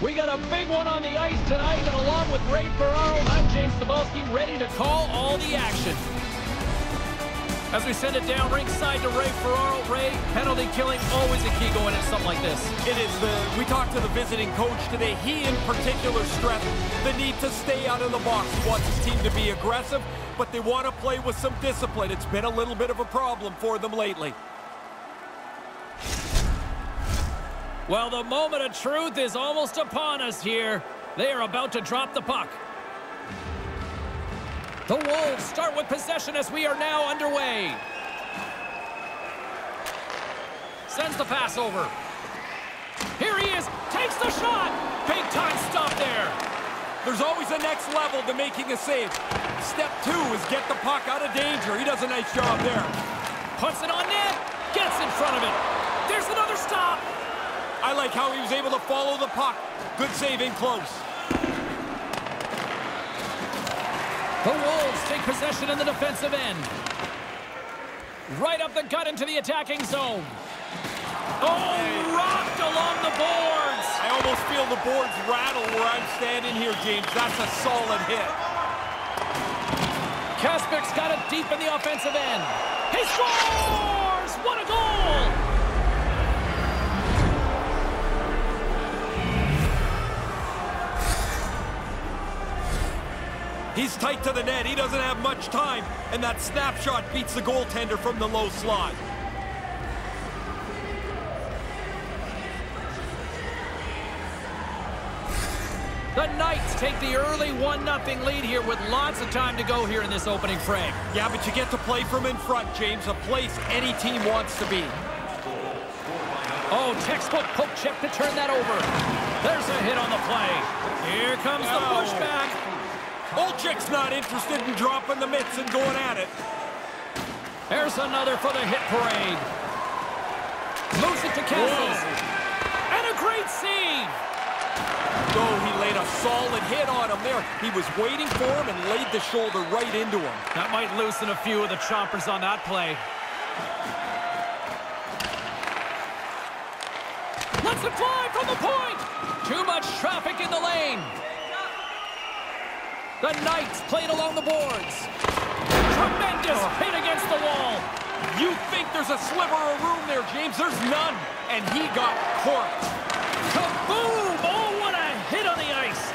We got a big one on the ice tonight, and along with Ray Ferraro, I'm James Cebulski, ready to call all the action. As we send it down ringside to Ray Ferraro. Ray, penalty killing, always a key going into something like this. It is. We talked to the visiting coach today. He in particular stressed the need to stay out of the box. He wants his team to be aggressive, but they want to play with some discipline. It's been a little bit of a problem for them lately. Well, the moment of truth is almost upon us here. They are about to drop the puck. The Wolves start with possession as we are now underway. Sends the pass over. Here he is, takes the shot. Big time stop there. There's always a next level to making a save. Step 2 is get the puck out of danger. He does a nice job there. Puts it on net, gets in front of it. There's another stop. I like how he was able to follow the puck. Good save in close. The Wolves take possession in the defensive end. Right up the gut into the attacking zone. Oh, rocked along the boards. I almost feel the boards rattle where I'm standing here, James. That's a solid hit. Kaspik's got it deep in the offensive end. He scores! What a goal! He's tight to the net. He doesn't have much time. And that snapshot beats the goaltender from the low slot. The Knights take the early 1-0 lead here with lots of time to go here in this opening frame. Yeah, but you get to play from in front, James. A place any team wants to be. Oh, textbook poke check to turn that over. There's a hit on the play. Here comes the pushback. Olczyk's not interested in dropping the mitts and going at it. There's another for the hit parade. Moves it to Kessels. And a great save. Oh, he laid a solid hit on him there. He was waiting for him and laid the shoulder right into him. That might loosen a few of the choppers on that play. Let's it fly from the point. Too much traffic in the lane. The Knights played along the boards. Tremendous hit against the wall. You think there's a sliver of room there, James? There's none. And he got corked. Kaboom! Oh, what a hit on the ice.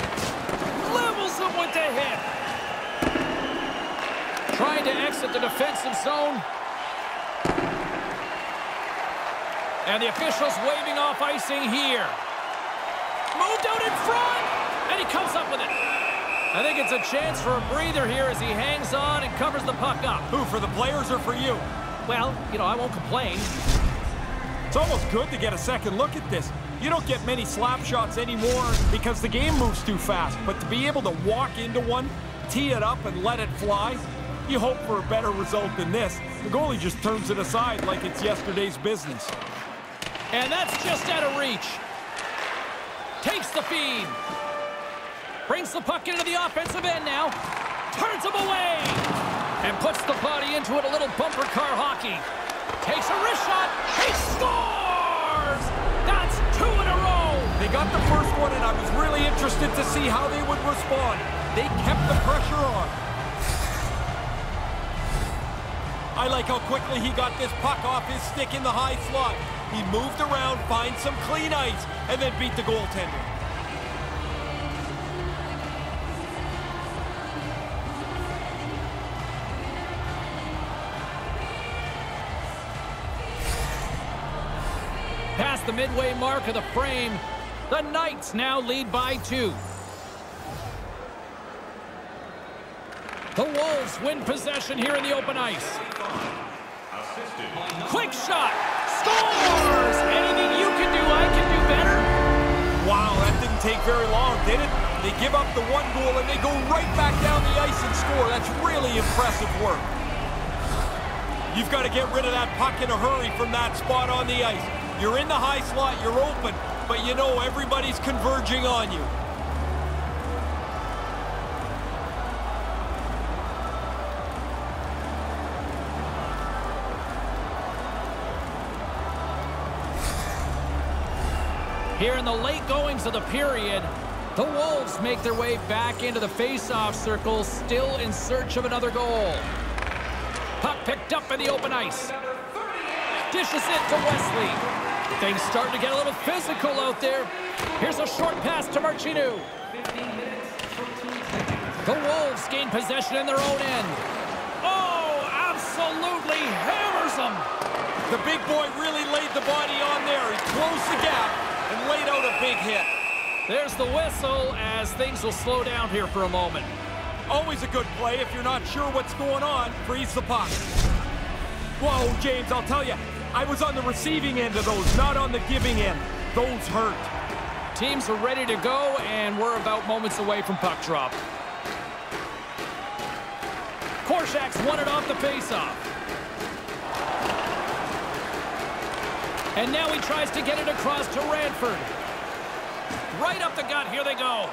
Levels him with the hit. Trying to exit the defensive zone. And the officials waving off icing here. Moved out in front. And he comes up with it. I think it's a chance for a breather here as he hangs on and covers the puck up. Who, for the players or for you? Well, you know, I won't complain. It's almost good to get a second look at this. You don't get many slap shots anymore because the game moves too fast. But to be able to walk into one, tee it up, and let it fly, you hope for a better result than this. The goalie just turns it aside like it's yesterday's business. And that's just out of reach. Takes the feed. Brings the puck into the offensive end now. Turns him away. And puts the body into it, a little bumper car hockey. Takes a wrist shot. He scores! That's 2 in a row. They got the first one, and I was really interested to see how they would respond. They kept the pressure on. I like how quickly he got this puck off his stick in the high slot. He moved around, find some clean ice, and then beat the goaltender. Past the midway mark of the frame, the Knights now lead by 2. The Wolves win possession here in the open ice. Quick shot! Scores! Anything you can do, I can do better. Wow, that didn't take very long, did it? They give up the 1 goal and they go right back down the ice and score. That's really impressive work. You've got to get rid of that puck in a hurry from that spot on the ice. You're in the high slot, you're open, but you know everybody's converging on you. Here in the late goings of the period, the Wolves make their way back into the face-off circle, still in search of another goal. Puck picked up in the open ice. Dishes it to Wesley. Things starting to get a little physical out there. Here's a short pass to Marchinu. The Wolves gain possession in their own end. Oh, absolutely hammers them. The big boy really laid the body on there. He closed the gap and laid out a big hit. There's the whistle as things will slow down here for a moment. Always a good play. If you're not sure what's going on, freeze the puck. Whoa, James, I'll tell you, I was on the receiving end of those, not on the giving end. Those hurt. Teams are ready to go, and we're about moments away from puck drop. Korshak's won it off the faceoff. And now he tries to get it across to Radford. Right up the gut, here they go.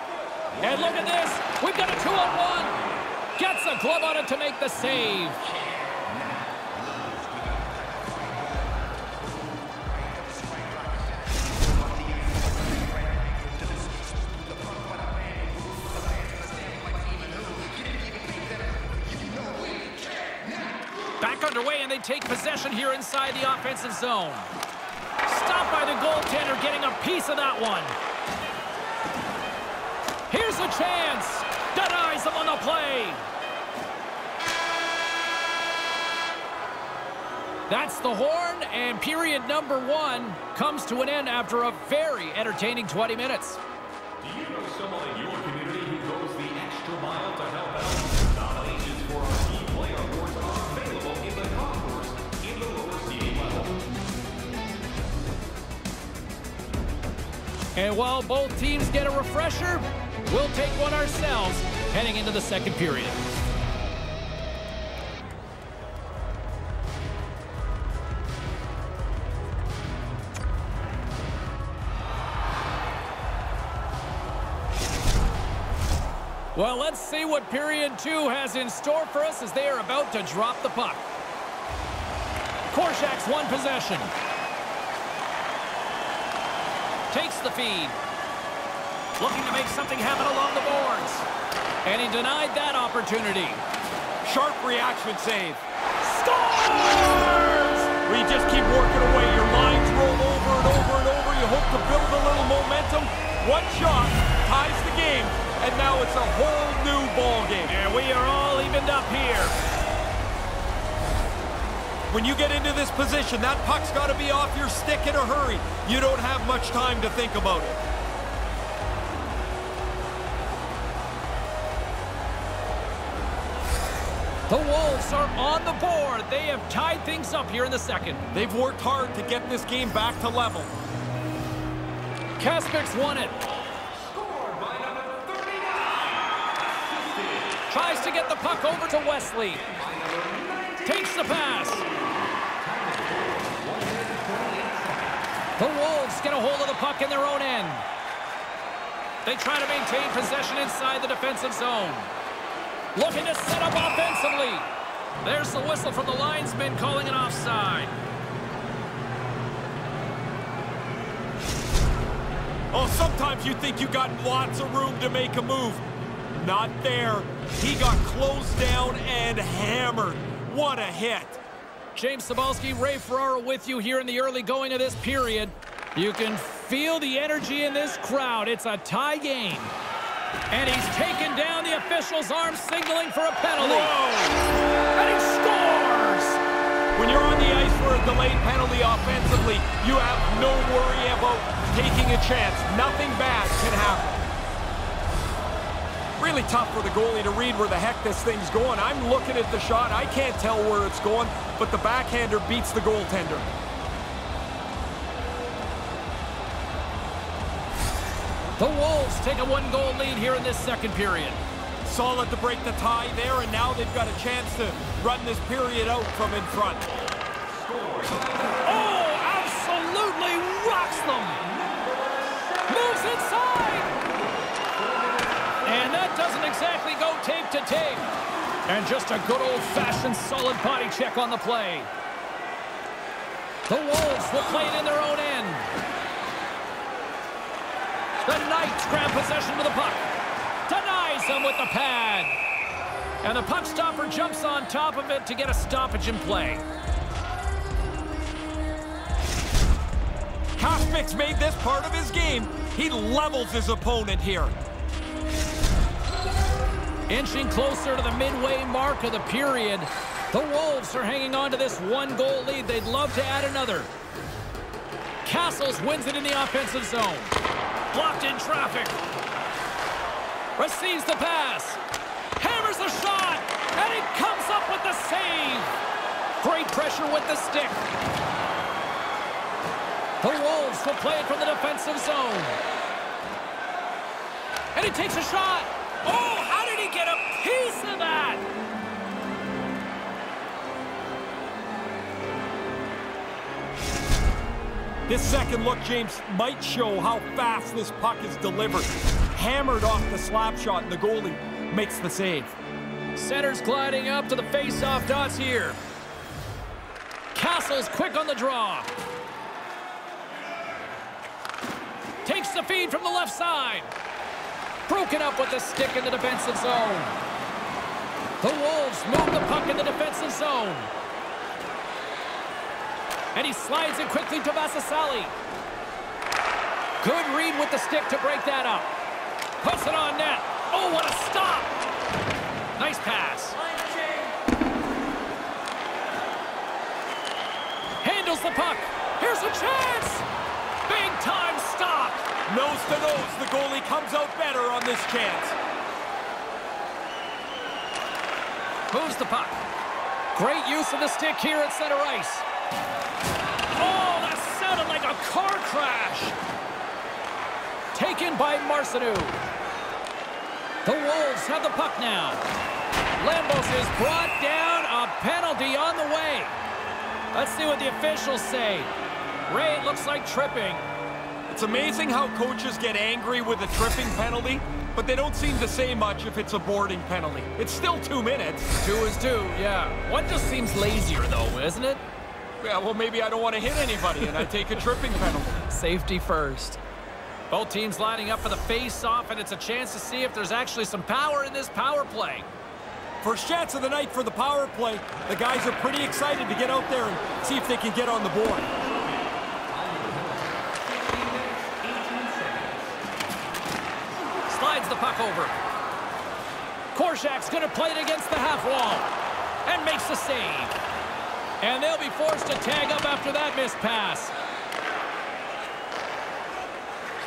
And look at this, we've got a 2-on-1. Gets a glove on it to make the save. Back underway, and they take possession here inside the offensive zone. Stopped by the goaltender, getting a piece of that one. Here's a chance. Denies him on the play. That's the horn, and period number 1 comes to an end after a very entertaining 20 minutes. Do you know someone in your community who goes the extra mile to help out? Nominations for our Team Player Awards are available in the concourse in the lower seating level. And while both teams get a refresher, we'll take one ourselves heading into the second period. Well, let's see what period 2 has in store for us as they are about to drop the puck. Korshak's won possession. Takes the feed. Looking to make something happen along the boards. And he denied that opportunity. Sharp reaction save. Scores! Where you just keep working away. Your lines roll over and over and over. You hope to build a little momentum. One shot ties the game. And now it's a whole new ball game. And we are all evened up here. When you get into this position, that puck's got to be off your stick in a hurry. You don't have much time to think about it. The Wolves are on the board. They have tied things up here in the second. They've worked hard to get this game back to level. Kaspik's won it. Tries to get the puck over to Wesley. Takes the pass. The Wolves get a hold of the puck in their own end. They try to maintain possession inside the defensive zone. Looking to set up offensively. There's the whistle from the linesman calling an offside. Oh, sometimes you think you got lots of room to make a move. Not there. He got closed down and hammered. What a hit. James Cybulski, Ray Ferraro with you here in the early going of this period. You can feel the energy in this crowd. It's a tie game. And he's taken down the official's arm, signaling for a penalty. Whoa! And he scores! When you're on the ice for a delayed penalty offensively, you have no worry about taking a chance. Nothing bad can happen. Really tough for the goalie to read where the heck this thing's going. I'm looking at the shot. I can't tell where it's going, but the backhander beats the goaltender. The Wolves take a one-goal lead here in this second period. Solid to break the tie there, and now they've got a chance to run this period out from in front. Oh, absolutely rocks them! Moves inside! And that doesn't exactly go tape to tape. And just a good old-fashioned solid body check on the play. The Wolves will play it in their own end. The Knights grab possession with the puck. Denies them with the pad. And the puck stopper jumps on top of it to get a stoppage in play. Kaspik's made this part of his game. He levels his opponent here. Inching closer to the midway mark of the period. The Wolves are hanging on to this one-goal lead. They'd love to add another. Castles wins it in the offensive zone. Blocked in traffic. Receives the pass. Hammers the shot. And he comes up with the save. Great pressure with the stick. The Wolves will play it from the defensive zone. And he takes a shot. Oh, how did he get a piece of that? This second look, James, might show how fast this puck is delivered. Hammered off the slap shot, and the goalie makes the save. Center's gliding up to the face-off dots here. Castle's quick on the draw. Takes the feed from the left side. Broken up with the stick in the defensive zone. The Wolves move the puck in the defensive zone. And he slides it quickly to Vasasali. Good read with the stick to break that up. Puts it on net. Oh, what a stop! Nice pass. Handles the puck. Here's a chance! Big time stop! Nose to nose, the goalie comes out better on this chance. Moves the puck. Great use of the stick here at center ice. Oh, that sounded like a car crash. Taken by Marcineau. The Wolves have the puck now. Lambos is brought down. A penalty on the way. Let's see what the officials say. Ray, it looks like tripping. It's amazing how coaches get angry with a tripping penalty, but they don't seem to say much if it's a boarding penalty. It's still 2 minutes. 2 is 2, yeah. One just seems lazier, though, isn't it? Yeah, well, maybe I don't want to hit anybody, and I take a tripping penalty. Safety first. Both teams lining up for the face-off, and it's a chance to see if there's actually some power in this power play. First chance of the night for the power play. The guys are pretty excited to get out there and see if they can get on the board. Slides the puck over. Korczak's going to play it against the half wall. And makes the save. And they'll be forced to tag up after that missed pass.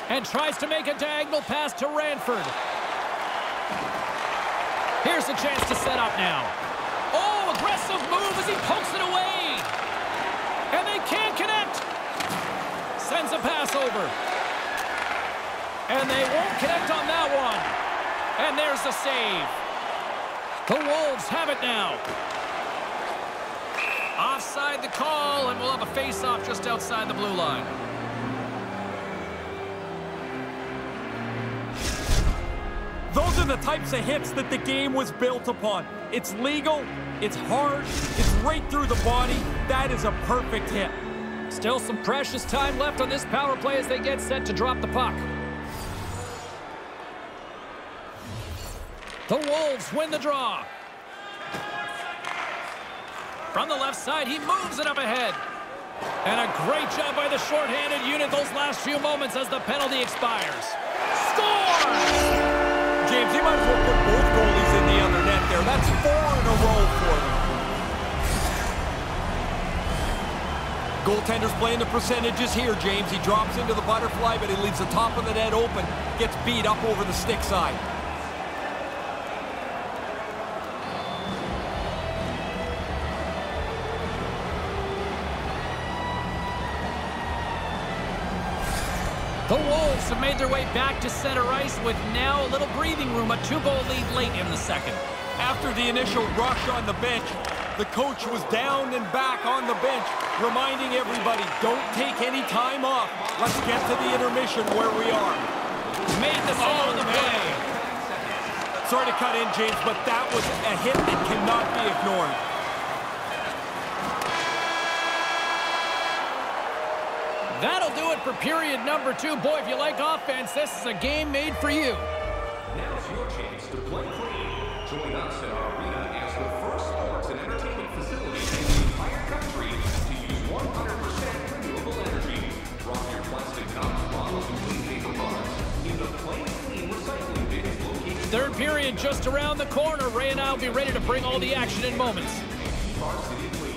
And tries to make a diagonal pass to Ranford. Here's a chance to set up now. Oh, aggressive move as he pokes it away. And they can't connect. Sends a pass over. And they won't connect on that one. And there's the save. The Wolves have it now. Offside the call, and we'll have a face-off just outside the blue line. Those are the types of hits that the game was built upon. It's legal, it's hard, it's right through the body. That is a perfect hit. Still some precious time left on this power play as they get set to drop the puck. The Wolves win the draw. From the left side, he moves it up ahead. And a great job by the shorthanded unit those last few moments as the penalty expires. Score! James, he might as well put both goalies in the other net there. That's 4 in a row for them. Goaltender's playing the percentages here, James. He drops into the butterfly, but he leaves the top of the net open. Gets beat up over the stick side. The Wolves have made their way back to center ice with now a little breathing room, a 2-goal lead late in the second. After the initial rush on the bench, the coach was down and back on the bench, reminding everybody, don't take any time off. Let's get to the intermission where we are. Made the save on the play. Sorry to cut in, James, but that was a hit that cannot be ignored. That'll do it for period number 2. Boy, if you like offense, this is a game made for you. Now's your chance to play clean. Join us at our arena as the first sports and entertainment facility in the entire country to use 100% renewable energy. Drop your plastic cups, bottles, and clean paper products in the Play Clean recycling bins located. Third period just around the corner. Ray and I will be ready to bring all the action in moments. Varsity Clean.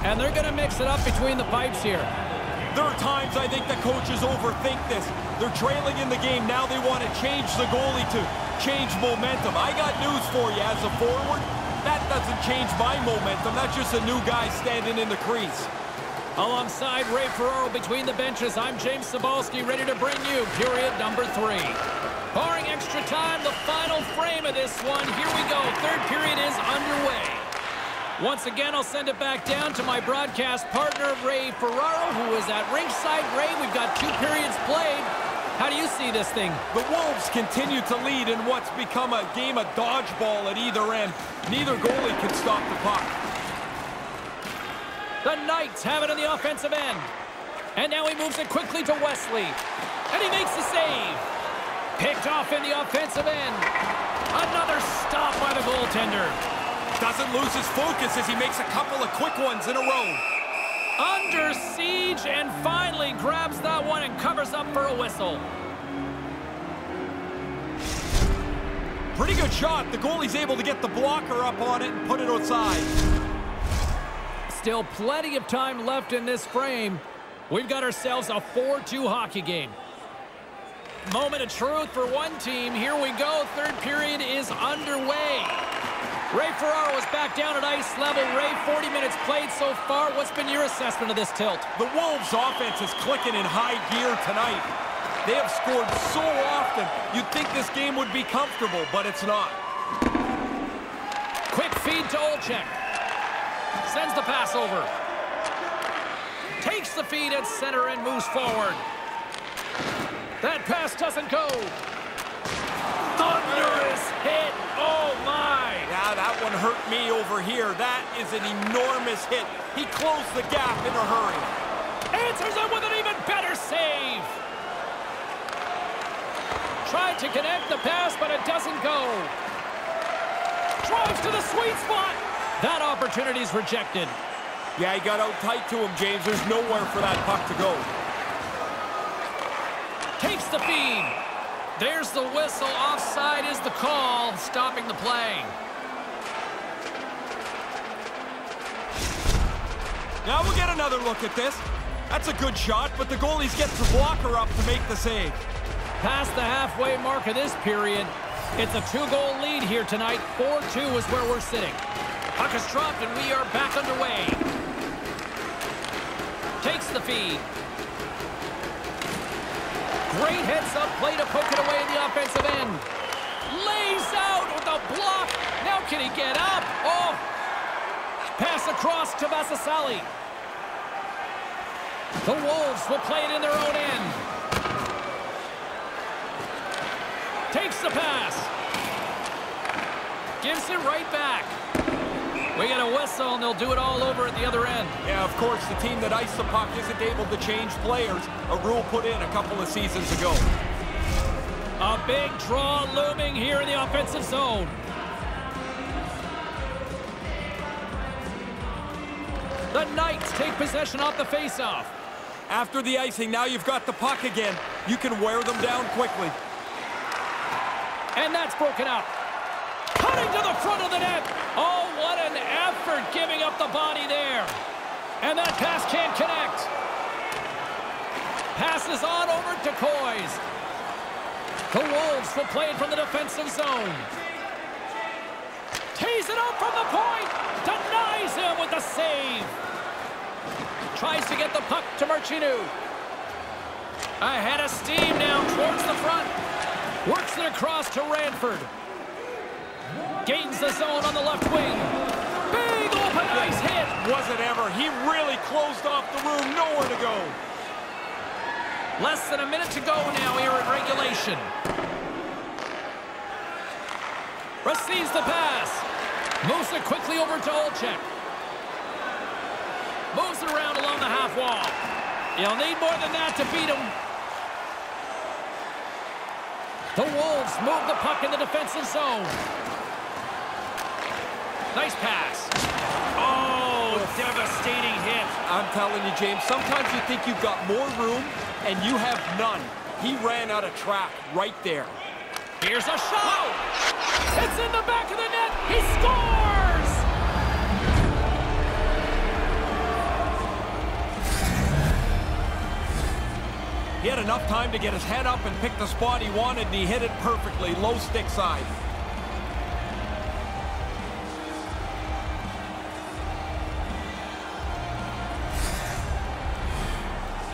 And they're going to mix it up between the pipes here. There are times I think the coaches overthink this. They're trailing in the game. Now they want to change the goalie to change momentum. I got news for you as a forward. That doesn't change my momentum. That's just a new guy standing in the crease. Alongside Ray Ferraro between the benches, I'm James Cybulski, ready to bring you period number 3. Barring extra time, the final frame of this one. Here we go. Third period is underway. Once again, I'll send it back down to my broadcast partner, Ray Ferraro, who is at ringside. Ray, we've got 2 periods played. How do you see this thing? The Wolves continue to lead in what's become a game of dodgeball at either end. Neither goalie can stop the puck. The Knights have it in the offensive end. And now he moves it quickly to Wesley. And he makes the save. Picked off in the offensive end. Another stop by the goaltender. Doesn't lose his focus as he makes a couple of quick ones in a row. Under siege and finally grabs that one and covers up for a whistle. Pretty good shot. The goalie's able to get the blocker up on it and put it outside. Still plenty of time left in this frame. We've got ourselves a 4-2 hockey game. Moment of truth for one team. Here we go. Third period is underway. Ray Ferraro is back down at ice level. Ray, 40 minutes played so far. What's been your assessment of this tilt? The Wolves' offense is clicking in high gear tonight. They have scored so often, you'd think this game would be comfortable, but it's not. Quick feed to Olczyk. Sends the pass over. Takes the feed at center and moves forward. That pass doesn't go. Thunderous hit. Oh, my. Yeah, that one hurt me over here. That is an enormous hit. He closed the gap in a hurry. Answers it with an even better save. Tried to connect the pass, but it doesn't go. Drives to the sweet spot. That opportunity's rejected. Yeah, he got out tight to him, James. There's nowhere for that puck to go. Takes the feed. There's the whistle. Offside is the call, stopping the play. Now we'll get another look at this. That's a good shot, but the goalie's gets the blocker up to make the save. Past the halfway mark of this period, it's a 2-goal lead here tonight. 4-2 is where we're sitting. Puck is dropped, and we are back underway. Takes the feed. Great heads-up play to poke it away in the offensive end. Lays out with a block. Now can he get up? Oh! Pass across to Vasasali. The Wolves will play it in their own end. Takes the pass. Gives it right back. We get a whistle, and they'll do it all over at the other end. Yeah, of course, the team that iced the puck isn't able to change players. A rule put in a couple of seasons ago. A big draw looming here in the offensive zone. The Knights take possession off the faceoff. After the icing, now you've got the puck again. You can wear them down quickly. And that's broken up. Cutting to the front of the net. Oh, what an effort giving up the body there. And that pass can't connect. Passes on over to Coys. The Wolves will play it from the defensive zone. Tees it up from the point. Denies him with the save. Tries to get the puck to Marchinu. Ahead of steam now towards the front. Works it across to Ranford. Gains the zone on the left wing. Big open ice hit. Was it ever? He really closed off the room. Nowhere to go. Less than a minute to go now here in regulation. Receives the pass. Moves it quickly over to Olczyk. Moves it around along the half wall. You'll need more than that to beat him. The Wolves move the puck in the defensive zone. Nice pass. Oh, devastating hit. I'm telling you, James, sometimes you think you've got more room, and you have none. He ran out of track right there. Here's a shot. It's in the back of the net. He scores! He had enough time to get his head up and pick the spot he wanted, and he hit it perfectly, low stick side.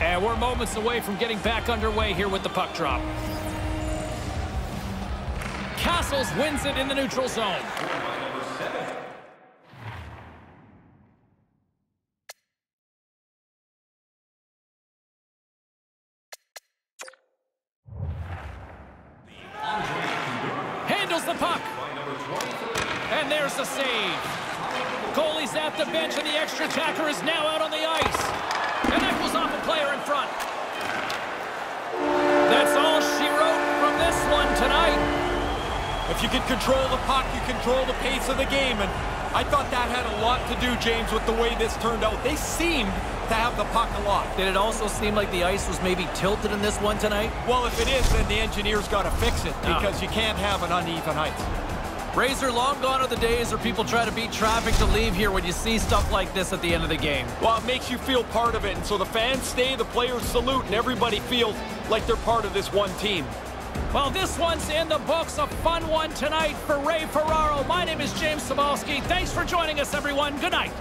And we're moments away from getting back underway here with the puck drop. Castles wins it in the neutral zone. Handles the puck. And there's the save. Goalie's at the bench, and the extra attacker is now out on the ice. And that goes off a player in front. That's all she wrote from this one tonight. If you can control the puck, you control the pace of the game. And I thought that had a lot to do, James, with the way this turned out. They seemed to have the puck a lot. Did it also seem like the ice was maybe tilted in this one tonight? Well, if it is, then the engineers got to fix it, because you can't have an uneven ice. Razor, long gone are the days where people try to beat traffic to leave here when you see stuff like this at the end of the game. Well, it makes you feel part of it, and so the fans stay, the players salute, and everybody feels like they're part of this one team. Well, this one's in the books. A fun one tonight for Ray Ferraro. My name is James Cybulski. Thanks for joining us, everyone. Good night.